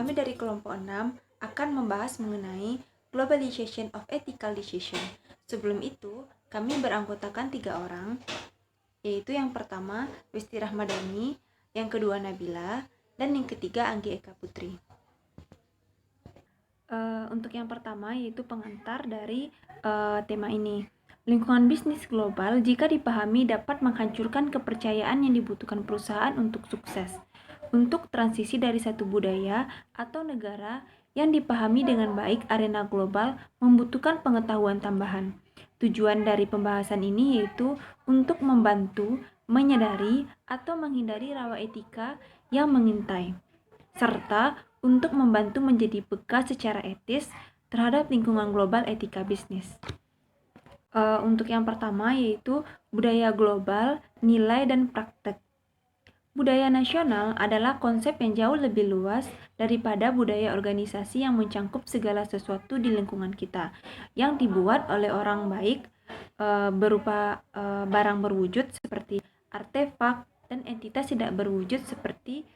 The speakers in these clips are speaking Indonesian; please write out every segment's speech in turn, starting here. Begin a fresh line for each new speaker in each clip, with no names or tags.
Kami dari kelompok 6 akan membahas mengenai Globalization of Ethical Decision. Sebelum itu, kami beranggotakan 3 orang, yaitu yang pertama Westi Rahmadani, yang kedua Nabila, dan yang ketiga Anggi Eka Putri. Untuk yang pertama yaitu pengantar dari tema ini. Lingkungan bisnis global jika dipahami dapat menghancurkan kepercayaan yang dibutuhkan perusahaan untuk sukses. Untuk transisi dari satu budaya atau negara yang dipahami dengan baik, arena global membutuhkan pengetahuan tambahan. Tujuan dari pembahasan ini yaitu untuk membantu menyadari atau menghindari rawa etika yang mengintai, serta untuk membantu menjadi peka secara etis terhadap lingkungan global etika bisnis. Untuk yang pertama yaitu budaya global, nilai dan praktek. Budaya nasional adalah konsep yang jauh lebih luas daripada budaya organisasi yang mencangkup segala sesuatu di lingkungan kita, yang dibuat oleh orang baik berupa barang berwujud seperti artefak dan entitas tidak berwujud seperti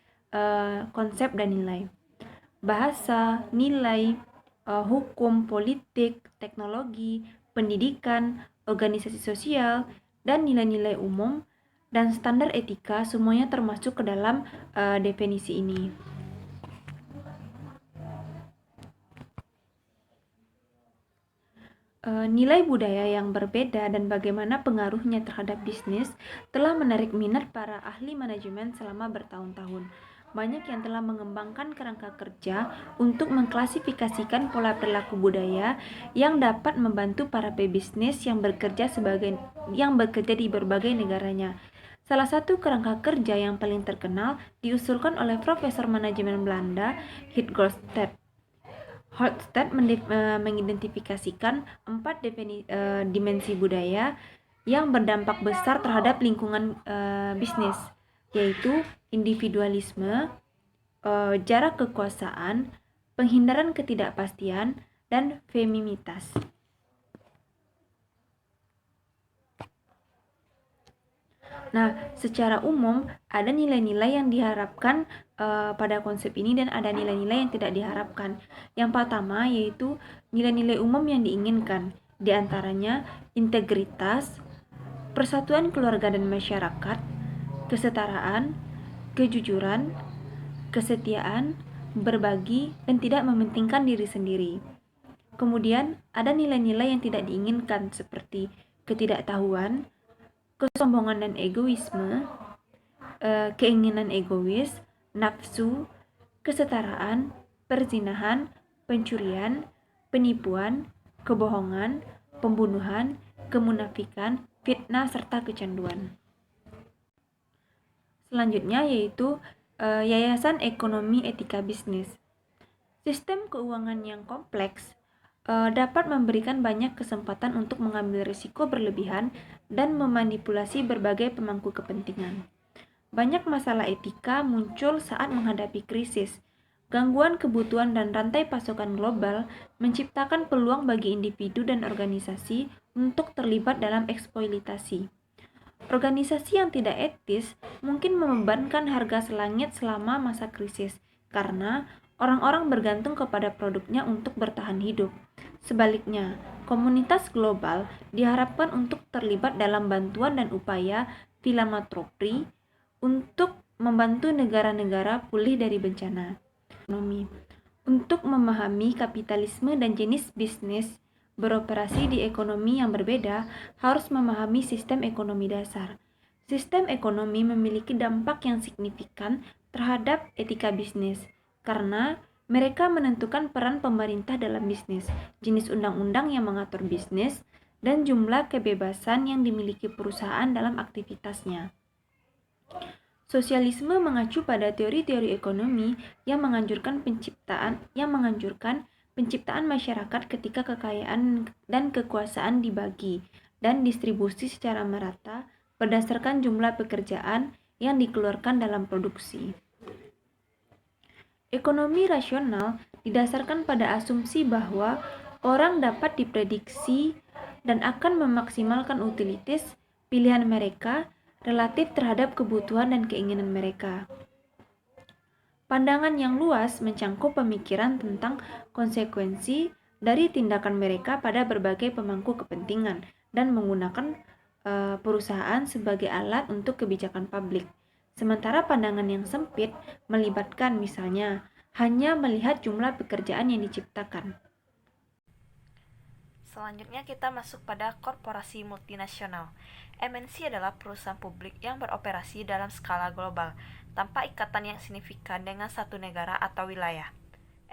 konsep dan nilai. Bahasa, nilai, hukum, politik, teknologi, pendidikan, organisasi sosial, dan nilai-nilai umum dan standar etika semuanya termasuk ke dalam definisi ini. Nilai budaya yang berbeda dan bagaimana pengaruhnya terhadap bisnis telah menarik minat para ahli manajemen selama bertahun-tahun. Banyak yang telah mengembangkan kerangka kerja untuk mengklasifikasikan pola perilaku budaya yang dapat membantu para pebisnis yang bekerja di berbagai negaranya. Salah satu kerangka kerja yang paling terkenal diusulkan oleh Profesor Manajemen Belanda Holstad. Holstad mengidentifikasikan 4 dimensi budaya yang berdampak besar terhadap lingkungan bisnis, yaitu individualisme, jarak kekuasaan, penghindaran ketidakpastian, dan feminitas. Nah, secara umum ada nilai-nilai yang diharapkan pada konsep ini dan ada nilai-nilai yang tidak diharapkan. Yang pertama yaitu nilai-nilai umum yang diinginkan, di antaranya integritas, persatuan keluarga dan masyarakat, kesetaraan, kejujuran, kesetiaan, berbagi, dan tidak mementingkan diri sendiri. Kemudian ada nilai-nilai yang tidak diinginkan seperti ketidaktahuan, kesombongan dan egoisme, keinginan egois, nafsu, kesetaraan, perzinahan, pencurian, penipuan, kebohongan, pembunuhan, kemunafikan, fitnah, serta kecanduan. Selanjutnya yaitu Yayasan Ekonomi Etika Bisnis. Sistem keuangan yang kompleks dapat memberikan banyak kesempatan untuk mengambil risiko berlebihan dan memanipulasi berbagai pemangku kepentingan. Banyak masalah etika muncul saat menghadapi krisis. Gangguan kebutuhan dan rantai pasokan global menciptakan peluang bagi individu dan organisasi untuk terlibat dalam eksploitasi. Organisasi yang tidak etis mungkin membebankan harga selangit selama masa krisis karena orang-orang bergantung kepada produknya untuk bertahan hidup. Sebaliknya, komunitas global diharapkan untuk terlibat dalam bantuan dan upaya filantropi untuk membantu negara-negara pulih dari bencana. Untuk memahami kapitalisme dan jenis bisnis beroperasi di ekonomi yang berbeda, harus memahami sistem ekonomi dasar. Sistem ekonomi memiliki dampak yang signifikan terhadap etika bisnis, karena mereka menentukan peran pemerintah dalam bisnis, jenis undang-undang yang mengatur bisnis, dan jumlah kebebasan yang dimiliki perusahaan dalam aktivitasnya. Sosialisme mengacu pada teori-teori ekonomi yang menganjurkan penciptaan masyarakat ketika kekayaan dan kekuasaan dibagi dan distribusi secara merata berdasarkan jumlah pekerjaan yang dikeluarkan dalam produksi. Ekonomi rasional didasarkan pada asumsi bahwa orang dapat diprediksi dan akan memaksimalkan utilitas pilihan mereka relatif terhadap kebutuhan dan keinginan mereka. Pandangan yang luas mencangkup pemikiran tentang konsekuensi dari tindakan mereka pada berbagai pemangku kepentingan dan menggunakan perusahaan sebagai alat untuk kebijakan publik. Sementara pandangan yang sempit melibatkan misalnya hanya melihat jumlah pekerjaan yang diciptakan.
Selanjutnya kita masuk pada korporasi multinasional. MNC adalah perusahaan publik yang beroperasi dalam skala global, tanpa ikatan yang signifikan dengan satu negara atau wilayah.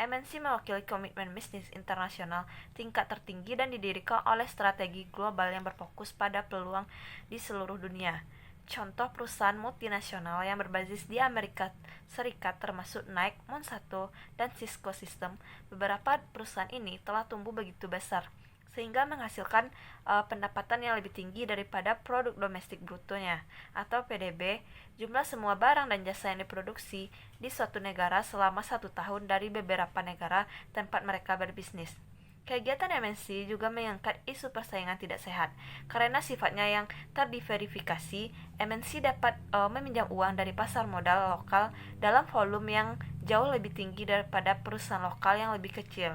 MNC mewakili komitmen bisnis internasional tingkat tertinggi dan didirikan oleh strategi global yang berfokus pada peluang di seluruh dunia. Contoh perusahaan multinasional yang berbasis di Amerika Serikat termasuk Nike, Monsanto, dan Cisco System. Beberapa perusahaan ini telah tumbuh begitu besar sehingga menghasilkan pendapatan yang lebih tinggi daripada produk domestik brutonya atau PDB, jumlah semua barang dan jasa yang diproduksi di suatu negara selama 1 tahun dari beberapa negara tempat mereka berbisnis. Kegiatan MNC juga mengangkat isu persaingan tidak sehat. Karena sifatnya yang terdiverifikasi, MNC dapat meminjam uang dari pasar modal lokal dalam volume yang jauh lebih tinggi daripada perusahaan lokal yang lebih kecil.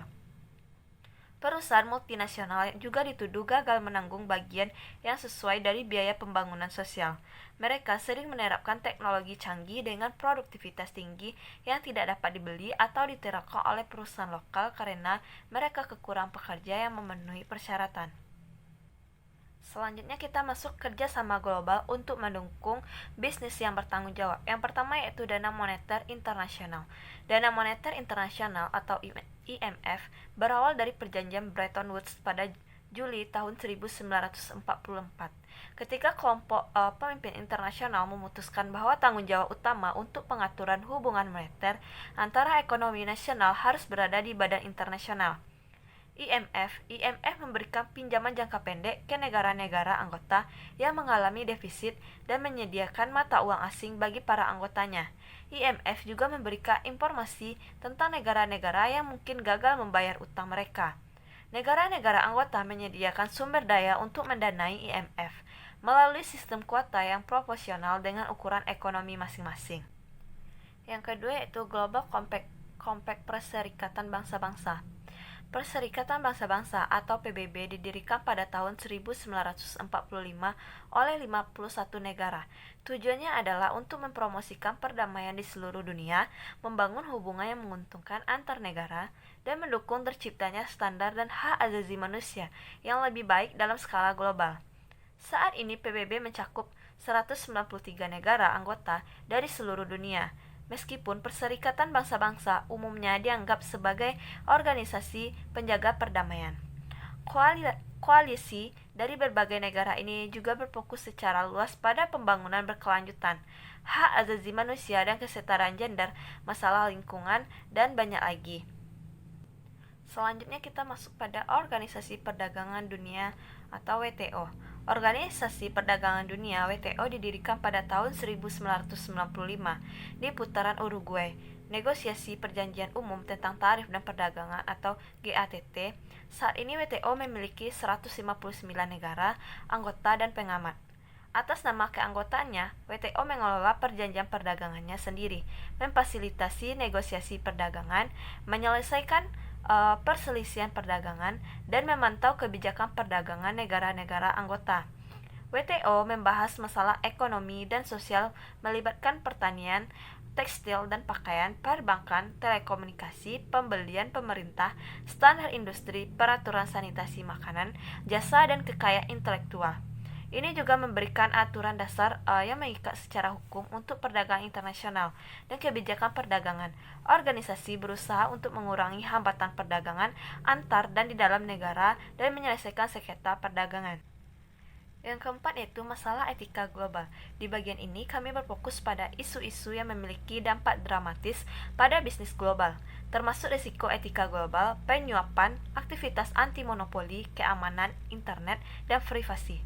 Perusahaan multinasional juga dituduh gagal menanggung bagian yang sesuai dari biaya pembangunan sosial. Mereka sering menerapkan teknologi canggih dengan produktivitas tinggi yang tidak dapat dibeli atau diterapkan oleh perusahaan lokal karena mereka kekurangan pekerja yang memenuhi persyaratan. Selanjutnya kita masuk kerjasama global untuk mendukung bisnis yang bertanggung jawab. Yang pertama yaitu Dana Moneter Internasional. Dana Moneter Internasional atau IMF berawal dari perjanjian Bretton Woods pada Juli tahun 1944. Ketika kelompok pemimpin internasional memutuskan bahwa tanggung jawab utama untuk pengaturan hubungan moneter antara ekonomi nasional harus berada di badan internasional. IMF memberikan pinjaman jangka pendek ke negara-negara anggota yang mengalami defisit dan menyediakan mata uang asing bagi para anggotanya. IMF juga memberikan informasi tentang negara-negara yang mungkin gagal membayar utang mereka. Negara-negara anggota menyediakan sumber daya untuk mendanai IMF melalui sistem kuota yang proporsional dengan ukuran ekonomi masing-masing. Yang kedua yaitu Global Compact Perserikatan Bangsa-Bangsa. Perserikatan Bangsa-Bangsa atau PBB didirikan pada tahun 1945 oleh 51 negara. Tujuannya adalah untuk mempromosikan perdamaian di seluruh dunia, membangun hubungan yang menguntungkan antar negara, dan mendukung terciptanya standar dan hak asasi manusia yang lebih baik dalam skala global. Saat ini PBB mencakup 193 negara anggota dari seluruh dunia. Meskipun Perserikatan Bangsa-Bangsa umumnya dianggap sebagai organisasi penjaga perdamaian, koalisi dari berbagai negara ini juga berfokus secara luas pada pembangunan berkelanjutan, hak asasi manusia dan kesetaraan gender, masalah lingkungan, dan banyak lagi. Selanjutnya kita masuk pada Organisasi Perdagangan Dunia atau WTO. Organisasi Perdagangan Dunia WTO didirikan pada tahun 1995 di putaran Uruguay. Negosiasi Perjanjian Umum tentang Tarif dan Perdagangan atau GATT. Saat ini WTO memiliki 159 negara, anggota dan pengamat. Atas nama keanggotaannya, WTO mengelola perjanjian perdagangannya sendiri, memfasilitasi negosiasi perdagangan, menyelesaikan perselisihan perdagangan, dan memantau kebijakan perdagangan negara-negara anggota. WTO membahas masalah ekonomi dan sosial melibatkan pertanian, tekstil dan pakaian, perbankan, telekomunikasi, pembelian pemerintah, standar industri, peraturan sanitasi makanan, jasa dan kekayaan intelektual. Ini juga memberikan aturan dasar yang mengikat secara hukum untuk perdagangan internasional dan kebijakan perdagangan. Organisasi berusaha untuk mengurangi hambatan perdagangan antar dan di dalam negara dan menyelesaikan sengketa perdagangan. Yang keempat yaitu masalah etika global. Di bagian ini kami berfokus pada isu-isu yang memiliki dampak dramatis pada bisnis global, termasuk risiko etika global, penyuapan, aktivitas anti-monopoli, keamanan internet, dan privasi.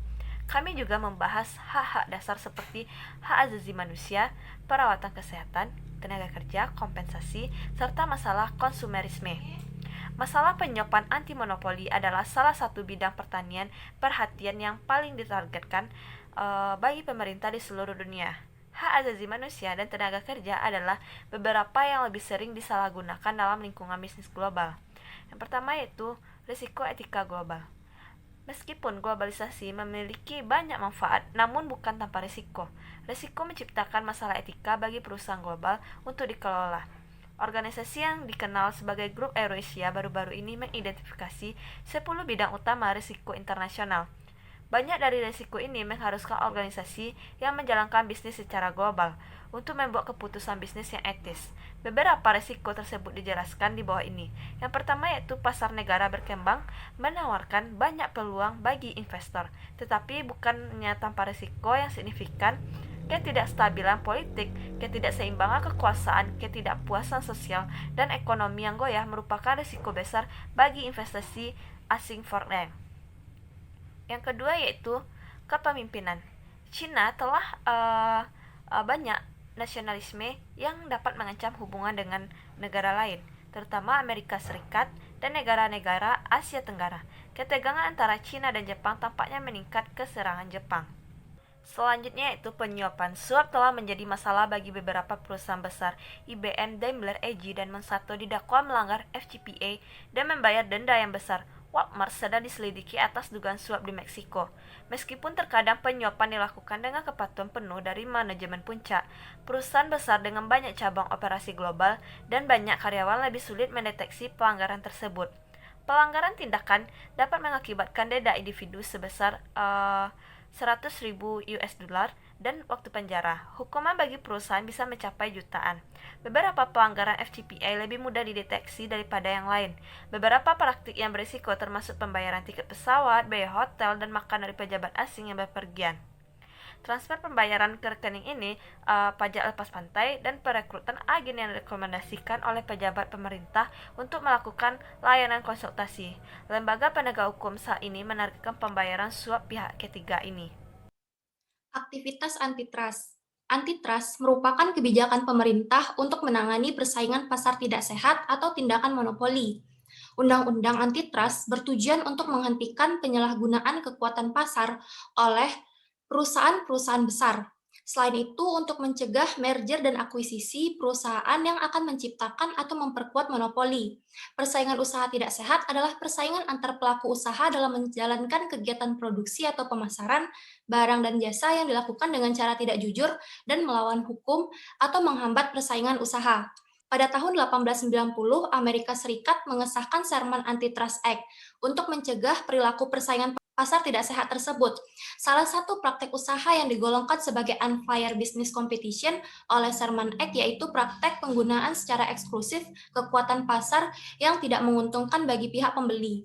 Kami juga membahas hak-hak dasar seperti hak asasi manusia, perawatan kesehatan, tenaga kerja, kompensasi, serta masalah konsumerisme. Masalah penyuapan anti-monopoli adalah salah satu bidang pertanian perhatian yang paling ditargetkan bagi pemerintah di seluruh dunia. hak asasi manusia dan tenaga kerja adalah beberapa yang lebih sering disalahgunakan dalam lingkungan bisnis global. Yang pertama yaitu risiko etika global. Meskipun globalisasi memiliki banyak manfaat, namun bukan tanpa risiko. Risiko menciptakan masalah etika bagi perusahaan global untuk dikelola. Organisasi yang dikenal sebagai Grup Eurasia baru-baru ini mengidentifikasi 10 bidang utama risiko internasional. Banyak dari risiko ini mengharuskan organisasi yang menjalankan bisnis secara global untuk membuat keputusan bisnis yang etis. Beberapa risiko tersebut dijelaskan di bawah ini. Yang pertama yaitu pasar negara berkembang menawarkan banyak peluang bagi investor, tetapi bukannya tanpa risiko yang signifikan. Ketidakstabilan politik, ketidakseimbangan kekuasaan, ketidakpuasan sosial, dan ekonomi yang goyah merupakan risiko besar bagi investasi asing foreign. Yang kedua yaitu kepemimpinan. Cina telah banyak nasionalisme yang dapat mengancam hubungan dengan negara lain, terutama Amerika Serikat dan negara-negara Asia Tenggara. Ketegangan antara Cina dan Jepang tampaknya meningkat ke serangan Jepang. Selanjutnya yaitu penyuapan. Suap telah menjadi masalah bagi beberapa perusahaan besar. IBM, Daimler, AG, dan Monsanto didakwa melanggar FCPA dan membayar denda yang besar. Walmart sedang diselidiki atas dugaan suap di Meksiko. Meskipun terkadang penyuapan dilakukan dengan kepatuhan penuh dari manajemen puncak, perusahaan besar dengan banyak cabang operasi global dan banyak karyawan lebih sulit mendeteksi pelanggaran tersebut. Pelanggaran tindakan dapat mengakibatkan denda individu sebesar 100.000 US dollar dan waktu penjara. Hukuman bagi perusahaan bisa mencapai jutaan. Beberapa pelanggaran FCPA lebih mudah dideteksi daripada yang lain. Beberapa praktik yang berisiko termasuk pembayaran tiket pesawat, biaya hotel, dan makan dari pejabat asing yang bepergian. Transfer pembayaran ke rekening ini, pajak lepas pantai, dan perekrutan agen yang direkomendasikan oleh pejabat pemerintah untuk melakukan layanan konsultasi. Lembaga penegak hukum saat ini menargetkan pembayaran suap pihak ketiga ini.
Aktivitas antitrust. Antitrust merupakan kebijakan pemerintah untuk menangani persaingan pasar tidak sehat atau tindakan monopoli. Undang-undang antitrust bertujuan untuk menghentikan penyalahgunaan kekuatan pasar oleh perusahaan-perusahaan besar. Selain itu, untuk mencegah merger dan akuisisi perusahaan yang akan menciptakan atau memperkuat monopoli. Persaingan usaha tidak sehat adalah persaingan antar pelaku usaha dalam menjalankan kegiatan produksi atau pemasaran barang dan jasa yang dilakukan dengan cara tidak jujur dan melawan hukum atau menghambat persaingan usaha. Pada tahun 1890, Amerika Serikat mengesahkan Sherman Antitrust Act untuk mencegah perilaku persaingan pasar tidak sehat tersebut. Salah satu praktek usaha yang digolongkan sebagai unfair business competition oleh Sherman Act yaitu praktek penggunaan secara eksklusif kekuatan pasar yang tidak menguntungkan bagi pihak pembeli.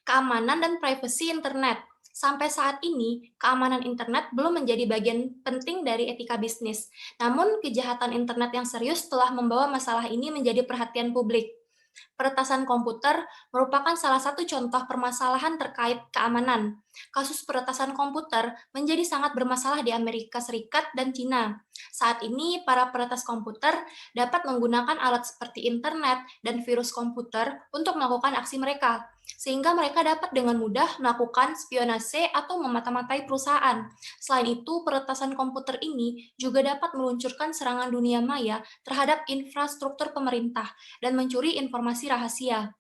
Keamanan dan privasi internet. Sampai saat ini, keamanan internet belum menjadi bagian penting dari etika bisnis. Namun, kejahatan internet yang serius telah membawa masalah ini menjadi perhatian publik. Peretasan komputer merupakan salah satu contoh permasalahan terkait keamanan. Kasus peretasan komputer menjadi sangat bermasalah di Amerika Serikat dan Cina. Saat ini, para peretas komputer dapat menggunakan alat seperti internet dan virus komputer untuk melakukan aksi mereka, sehingga mereka dapat dengan mudah melakukan spionase atau memata-matai perusahaan. Selain itu, peretasan komputer ini juga dapat meluncurkan serangan dunia maya terhadap infrastruktur pemerintah dan mencuri informasi rahasia.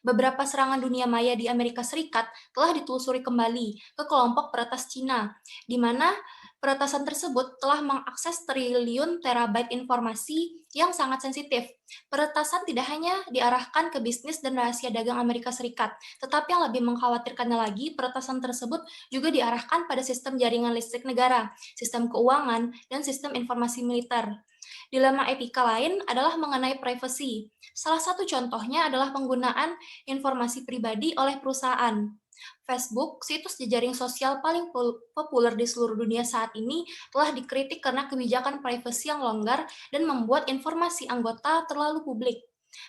Beberapa serangan dunia maya di Amerika Serikat telah ditelusuri kembali ke kelompok peretas Cina, di mana peretasan tersebut telah mengakses triliun terabyte informasi yang sangat sensitif. Peretasan tidak hanya diarahkan ke bisnis dan rahasia dagang Amerika Serikat, tetapi yang lebih mengkhawatirkannya lagi, peretasan tersebut juga diarahkan pada sistem jaringan listrik negara, sistem keuangan, dan sistem informasi militer. Dilema etika lain adalah mengenai privasi. Salah satu contohnya adalah penggunaan informasi pribadi oleh perusahaan. Facebook, situs jejaring sosial paling populer di seluruh dunia saat ini, telah dikritik karena kebijakan privasi yang longgar dan membuat informasi anggota terlalu publik.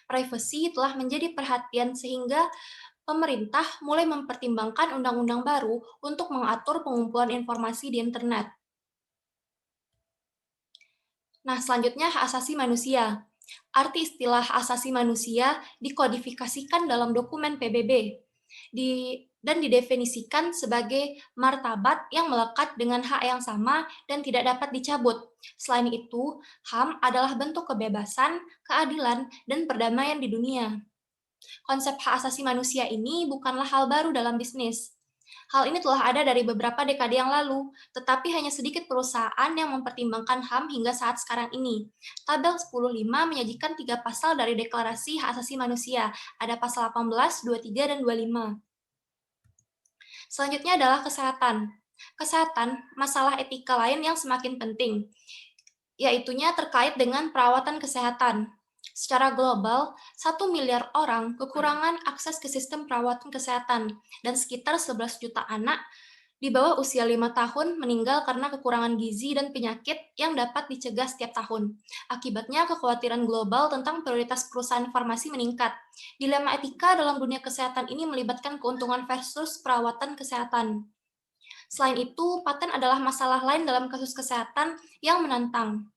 Privasi telah menjadi perhatian sehingga pemerintah mulai mempertimbangkan undang-undang baru untuk mengatur pengumpulan informasi di internet. Nah, selanjutnya hak asasi manusia. Arti istilah hak asasi manusia dikodifikasikan dalam dokumen PBB. Di dan didefinisikan sebagai martabat yang melekat dengan hak yang sama dan tidak dapat dicabut. Selain itu, HAM adalah bentuk kebebasan, keadilan, dan perdamaian di dunia. Konsep hak asasi manusia ini bukanlah hal baru dalam bisnis. Hal ini telah ada dari beberapa dekade yang lalu, tetapi hanya sedikit perusahaan yang mempertimbangkan HAM hingga saat sekarang ini. Tabel 10.5 menyajikan 3 pasal dari Deklarasi Hak Asasi Manusia. Ada pasal 18, 23, dan 25. Selanjutnya adalah kesehatan. Kesehatan, masalah etika lain yang semakin penting, yaitunya terkait dengan perawatan kesehatan. Secara global, 1 miliar orang kekurangan akses ke sistem perawatan kesehatan, dan sekitar 11 juta anak di bawah usia 5 tahun meninggal karena kekurangan gizi dan penyakit yang dapat dicegah setiap tahun. Akibatnya, kekhawatiran global tentang prioritas perusahaan farmasi meningkat. Dilema etika dalam dunia kesehatan ini melibatkan keuntungan versus perawatan kesehatan. Selain itu, paten adalah masalah lain dalam kasus kesehatan yang menantang,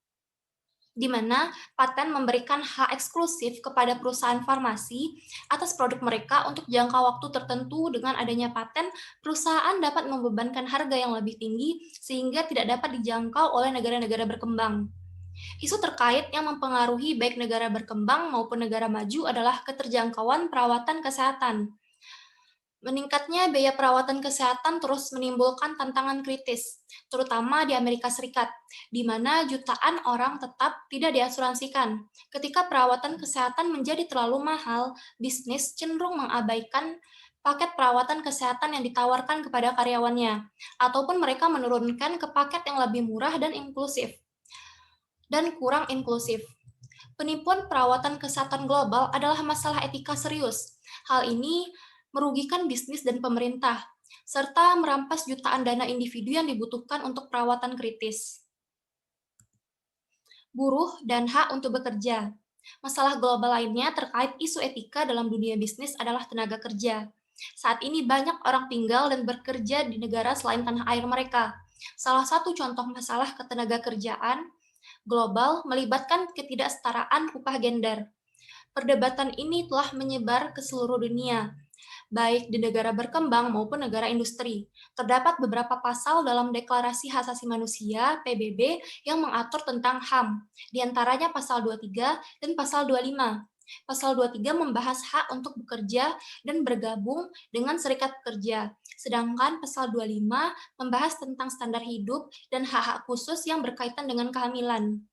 di mana paten memberikan hak eksklusif kepada perusahaan farmasi atas produk mereka untuk jangka waktu tertentu. Dengan adanya paten, perusahaan dapat membebankan harga yang lebih tinggi sehingga tidak dapat dijangkau oleh negara-negara berkembang. Isu terkait yang mempengaruhi baik negara berkembang maupun negara maju adalah keterjangkauan perawatan kesehatan. Meningkatnya biaya perawatan kesehatan terus menimbulkan tantangan kritis, terutama di Amerika Serikat, di mana jutaan orang tetap tidak diasuransikan. Ketika perawatan kesehatan menjadi terlalu mahal, bisnis cenderung mengabaikan paket perawatan kesehatan yang ditawarkan kepada karyawannya, ataupun mereka menurunkan ke paket yang lebih murah dan inklusif dan kurang inklusif. Penipuan perawatan kesehatan global adalah masalah etika serius. Hal ini merugikan bisnis dan pemerintah, serta merampas jutaan dana individu yang dibutuhkan untuk perawatan kritis. Buruh dan hak untuk bekerja. Masalah global lainnya terkait isu etika dalam dunia bisnis adalah tenaga kerja. Saat ini banyak orang tinggal dan bekerja di negara selain tanah air mereka. Salah satu contoh masalah ketenaga kerjaan global melibatkan ketidaksetaraan upah gender. Perdebatan ini telah menyebar ke seluruh dunia, baik di negara berkembang maupun negara industri. Terdapat beberapa pasal dalam Deklarasi Hak Asasi Manusia (PBB) yang mengatur tentang HAM, di antaranya pasal 23 dan pasal 25. Pasal 23 membahas hak untuk bekerja dan bergabung dengan serikat pekerja, sedangkan pasal 25 membahas tentang standar hidup dan hak-hak khusus yang berkaitan dengan kehamilan.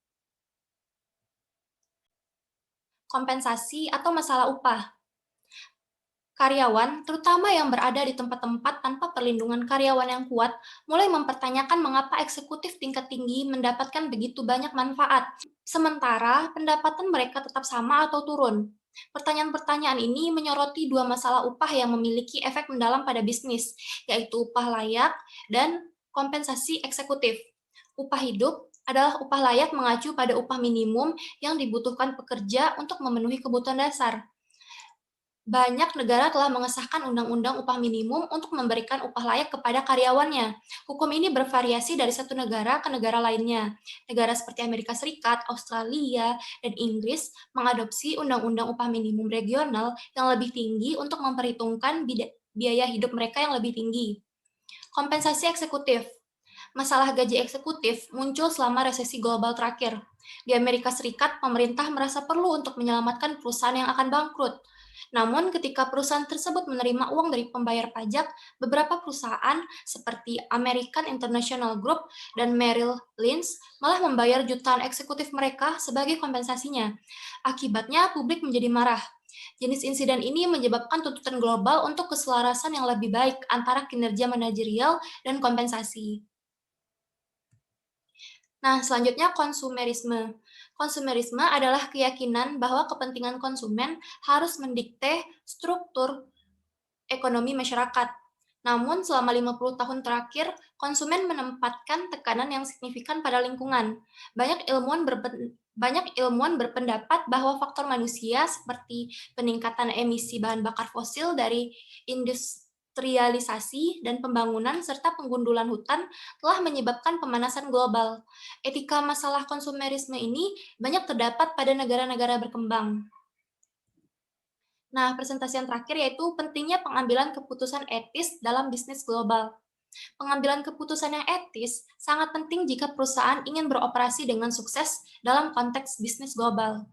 Kompensasi atau masalah upah. Karyawan, terutama yang berada di tempat-tempat tanpa perlindungan karyawan yang kuat, mulai mempertanyakan mengapa eksekutif tingkat tinggi mendapatkan begitu banyak manfaat, sementara pendapatan mereka tetap sama atau turun. Pertanyaan-pertanyaan ini menyoroti dua masalah upah yang memiliki efek mendalam pada bisnis, yaitu upah layak dan kompensasi eksekutif. Upah hidup adalah upah layak mengacu pada upah minimum yang dibutuhkan pekerja untuk memenuhi kebutuhan dasar. Banyak negara telah mengesahkan undang-undang upah minimum untuk memberikan upah layak kepada karyawannya. Hukum ini bervariasi dari satu negara ke negara lainnya. Negara seperti Amerika Serikat, Australia, dan Inggris mengadopsi undang-undang upah minimum regional yang lebih tinggi untuk memperhitungkan biaya hidup mereka yang lebih tinggi. Kompensasi eksekutif. Masalah gaji eksekutif muncul selama resesi global terakhir. Di Amerika Serikat, pemerintah merasa perlu untuk menyelamatkan perusahaan yang akan bangkrut. Namun, ketika perusahaan tersebut menerima uang dari pembayar pajak, beberapa perusahaan seperti American International Group dan Merrill Lynch malah membayar jutaan eksekutif mereka sebagai kompensasinya. Akibatnya, publik menjadi marah. Jenis insiden ini menyebabkan tuntutan global untuk keselarasan yang lebih baik antara kinerja manajerial dan kompensasi. Nah, selanjutnya konsumerisme. Konsumerisme adalah keyakinan bahwa kepentingan konsumen harus mendikte struktur ekonomi masyarakat. Namun, selama 50 tahun terakhir, konsumen menempatkan tekanan yang signifikan pada lingkungan. Banyak ilmuwan berpendapat bahwa faktor manusia seperti peningkatan emisi bahan bakar fosil dari industrialisasi dan pembangunan serta penggundulan hutan telah menyebabkan pemanasan global. Etika masalah konsumerisme ini banyak terdapat pada negara-negara berkembang. Nah, presentasi yang terakhir yaitu pentingnya pengambilan keputusan etis dalam bisnis global. Pengambilan keputusan yang etis sangat penting jika perusahaan ingin beroperasi dengan sukses dalam konteks bisnis global.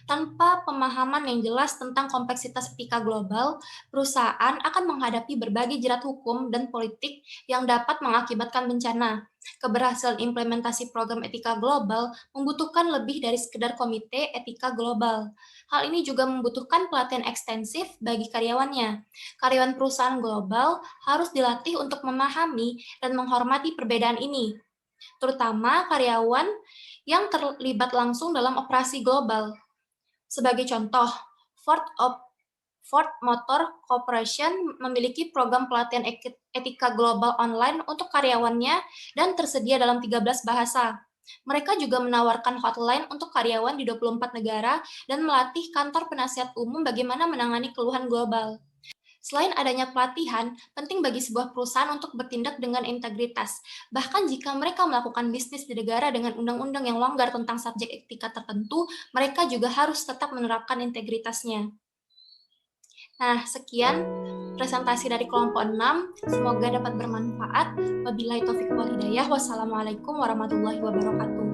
Tanpa pemahaman yang jelas tentang kompleksitas etika global, perusahaan akan menghadapi berbagai jerat hukum dan politik yang dapat mengakibatkan bencana. Keberhasilan implementasi program etika global membutuhkan lebih dari sekedar komite etika global. Hal ini juga membutuhkan pelatihan ekstensif bagi karyawannya. Karyawan perusahaan global harus dilatih untuk memahami dan menghormati perbedaan ini, terutama karyawan yang terlibat langsung dalam operasi global. Sebagai contoh, Ford, Ford Motor Corporation memiliki program pelatihan etika global online untuk karyawannya dan tersedia dalam 13 bahasa. Mereka juga menawarkan hotline untuk karyawan di 24 negara dan melatih kantor penasihat umum bagaimana menangani keluhan global. Selain adanya pelatihan, penting bagi sebuah perusahaan untuk bertindak dengan integritas. Bahkan jika mereka melakukan bisnis di negara dengan undang-undang yang longgar tentang subjek etika tertentu, mereka juga harus tetap menerapkan integritasnya. Nah, sekian presentasi dari kelompok 6. Semoga dapat bermanfaat. Wabillahi taufiq wal hidayah. Wassalamualaikum warahmatullahi wabarakatuh.